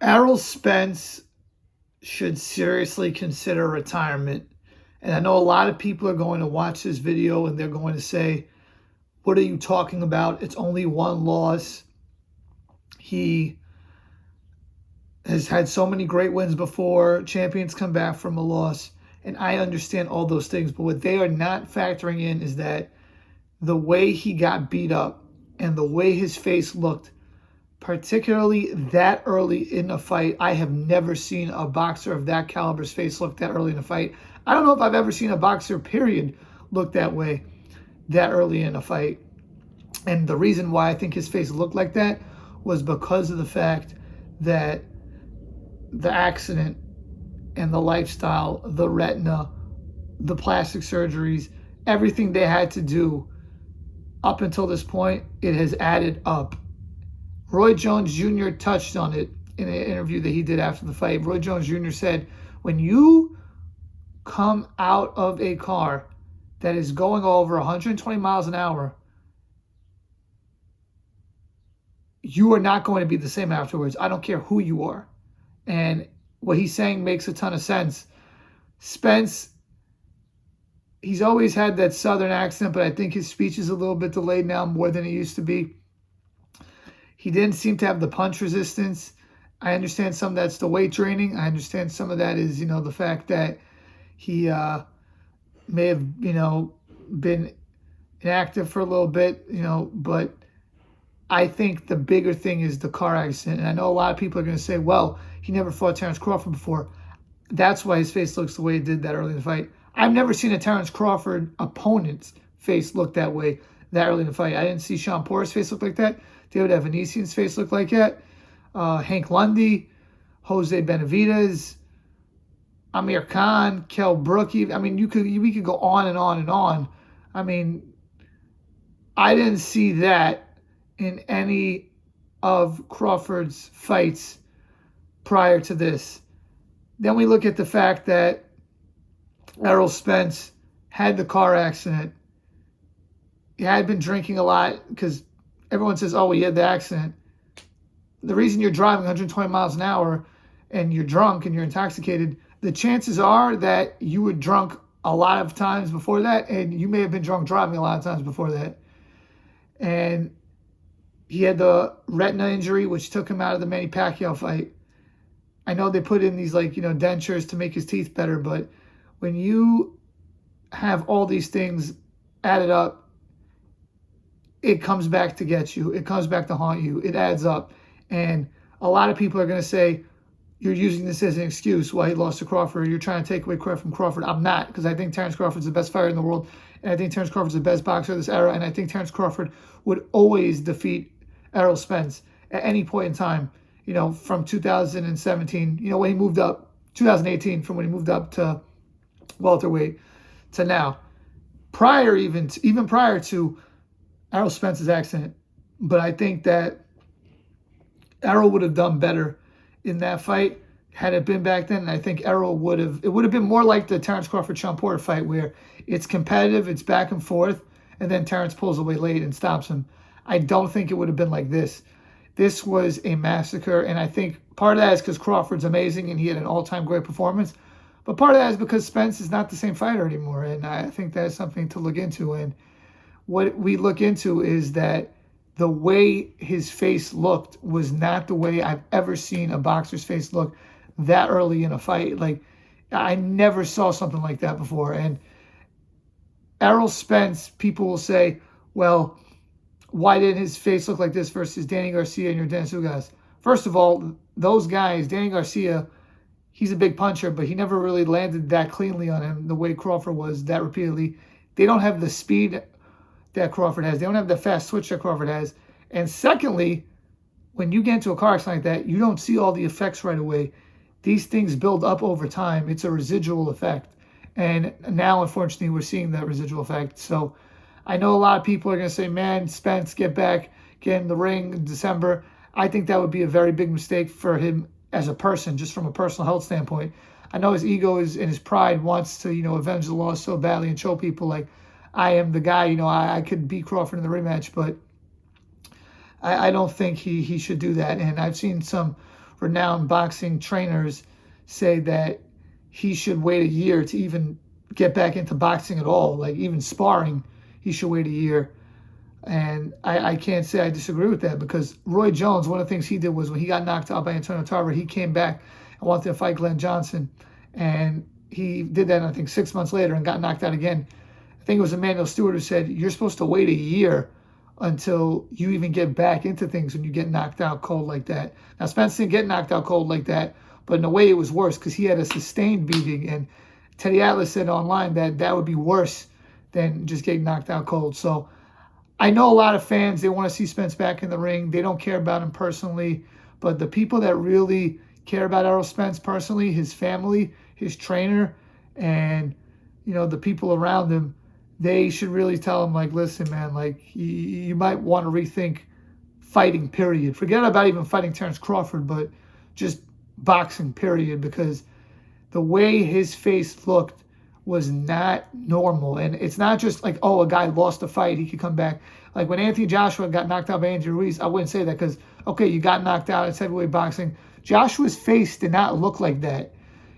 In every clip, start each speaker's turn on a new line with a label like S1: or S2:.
S1: Errol Spence should seriously consider retirement. And I know a lot of people are going to watch this video and they're going to say, what are you talking about? It's only one loss. He has had so many great wins before. Champions come back from a loss. And I understand all those things. But what they are not factoring in is that the way he got beat up and the way his face looked, particularly that early in a fight. I have never seen a boxer of that caliber's face look that early in a fight. I don't know if I've ever seen a boxer, period, look that way that early in a fight. And the reason why I think his face looked like that was because of the fact that the accident and the lifestyle, the retina, the plastic surgeries, everything they had to do up until this point, it has added up. Roy Jones Jr. touched on it in an interview that he did after the fight. Roy Jones Jr. said, when you come out of a car that is going over 120 miles an hour, you are not going to be the same afterwards. I don't care who you are. And what he's saying makes a ton of sense. Spence, he's always had that Southern accent, but I think his speech is a little bit delayed now more than it used to be. He didn't seem to have the punch resistance. I understand some of that's the weight training. I understand some of that is, the fact that he may have, been inactive for a little bit, but I think the bigger thing is the car accident. And I know a lot of people are going to say, well, he never fought Terrence Crawford before. That's why his face looks the way it did that early in the fight. I've never seen a Terrence Crawford opponent's face look that way that early in the fight. I didn't see Sean Porter's face look like that. David Evanesian's face looked like that. Hank Lundy, Jose Benavidez, Amir Khan, Kell Brook. I mean, we could go on and on and on. I mean, I didn't see that in any of Crawford's fights prior to this. Then we look at the fact that Errol Spence had the car accident. He had been drinking a lot because everyone says, oh, he had the accident. The reason you're driving 120 miles an hour and you're drunk and you're intoxicated, the chances are that you were drunk a lot of times before that, and you may have been drunk driving a lot of times before that. And he had the retina injury, which took him out of the Manny Pacquiao fight. I know they put in these dentures to make his teeth better, but when you have all these things added up, it comes back to get you. It comes back to haunt you. It adds up. And a lot of people are going to say, you're using this as an excuse why he lost to Crawford. You're trying to take away credit from Crawford. I'm not, because I think Terrence Crawford's the best fighter in the world. And I think Terrence Crawford's the best boxer of this era. And I think Terrence Crawford would always defeat Errol Spence at any point in time, from 2017, when he moved up, 2018, from when he moved up to welterweight to now. Even prior to Errol Spence's accident. But I think that Errol would have done better in that fight had it been back then. And I think it would have been more like the Terrence Crawford-Sean Porter fight where it's competitive, it's back and forth, and then Terrence pulls away late and stops him. I don't think it would have been like this. This was a massacre, and I think part of that is because Crawford's amazing and he had an all-time great performance. But part of that is because Spence is not the same fighter anymore, and I think that's something to look into. And what we look into is that the way his face looked was not the way I've ever seen a boxer's face look that early in a fight. Like, I never saw something like that before. And Errol Spence, people will say, well, why didn't his face look like this versus Danny Garcia and Yordenis Ugas? First of all, those guys, Danny Garcia, he's a big puncher, but he never really landed that cleanly on him the way Crawford was that repeatedly. They don't have the speed that Crawford has. They don't have the fast switch that Crawford has. And secondly, when you get into a car accident like that, you don't see all the effects right away. These things build up over time. It's a residual effect. And now, unfortunately, we're seeing that residual effect. So I know a lot of people are going to say, man, Spence, get back, get in the ring in December. I think that would be a very big mistake for him as a person, just from a personal health standpoint. I know his ego and his pride wants to, avenge the loss so badly and show people like, I am the guy, I could beat Crawford in the rematch, but I don't think he should do that. And I've seen some renowned boxing trainers say that he should wait a year to even get back into boxing at all. Like even sparring, he should wait a year. And I can't say I disagree with that, because Roy Jones, one of the things he did was when he got knocked out by Antonio Tarver, he came back and wanted to fight Glenn Johnson. And he did that, I think, 6 months later and got knocked out again. I think it was Emmanuel Stewart who said, you're supposed to wait a year until you even get back into things when you get knocked out cold like that. Now, Spence didn't get knocked out cold like that, but in a way it was worse because he had a sustained beating. And Teddy Atlas said online that that would be worse than just getting knocked out cold. So I know a lot of fans, they want to see Spence back in the ring. They don't care about him personally. But the people that really care about Errol Spence personally, his family, his trainer, and, the people around him, they should really tell him, like, listen, man, like, you might want to rethink fighting, period. Forget about even fighting Terrence Crawford, but just boxing, period, because the way his face looked was not normal. And it's not just like, oh, a guy lost a fight, he could come back. Like when Anthony Joshua got knocked out by Andy Ruiz, I wouldn't say that because, okay, you got knocked out. It's heavyweight boxing. Joshua's face did not look like that.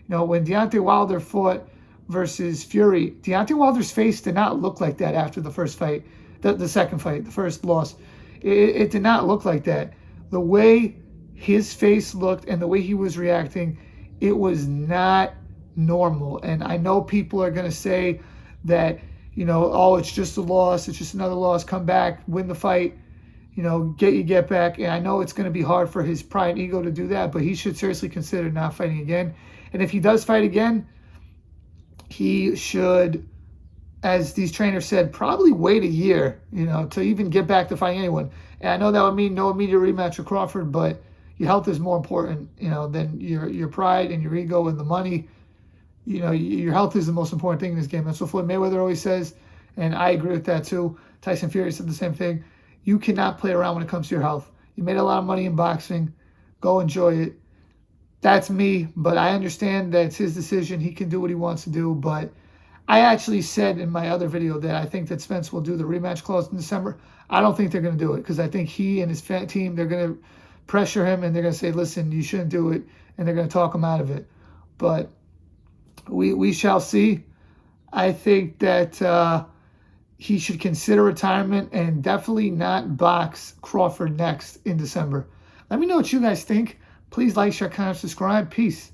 S1: When Deontay Wilder fought versus Fury, Deontay Wilder's face did not look like that after the first fight, the second fight, the first loss. It did not look like that. The way his face looked and the way he was reacting, it was not normal. And I know people are going to say that, oh, it's just a loss. It's just another loss. Come back, win the fight, get back. And I know it's going to be hard for his pride and ego to do that, but he should seriously consider not fighting again. And if he does fight again, he should, as these trainers said, probably wait a year, to even get back to fighting anyone. And I know that would mean no immediate rematch with Crawford, but your health is more important, than your pride and your ego and the money. Your health is the most important thing in this game. That's what Floyd Mayweather always says, and I agree with that too. Tyson Fury said the same thing. You cannot play around when it comes to your health. You made a lot of money in boxing. Go enjoy it. That's me, but I understand that it's his decision. He can do what he wants to do, but I actually said in my other video that I think that Spence will do the rematch clause in December. I don't think they're going to do it because I think he and his team, they're going to pressure him and they're going to say, listen, you shouldn't do it, and they're going to talk him out of it. But we shall see. I think that he should consider retirement and definitely not box Crawford next in December. Let me know what you guys think. Please like, share, comment, subscribe. Peace.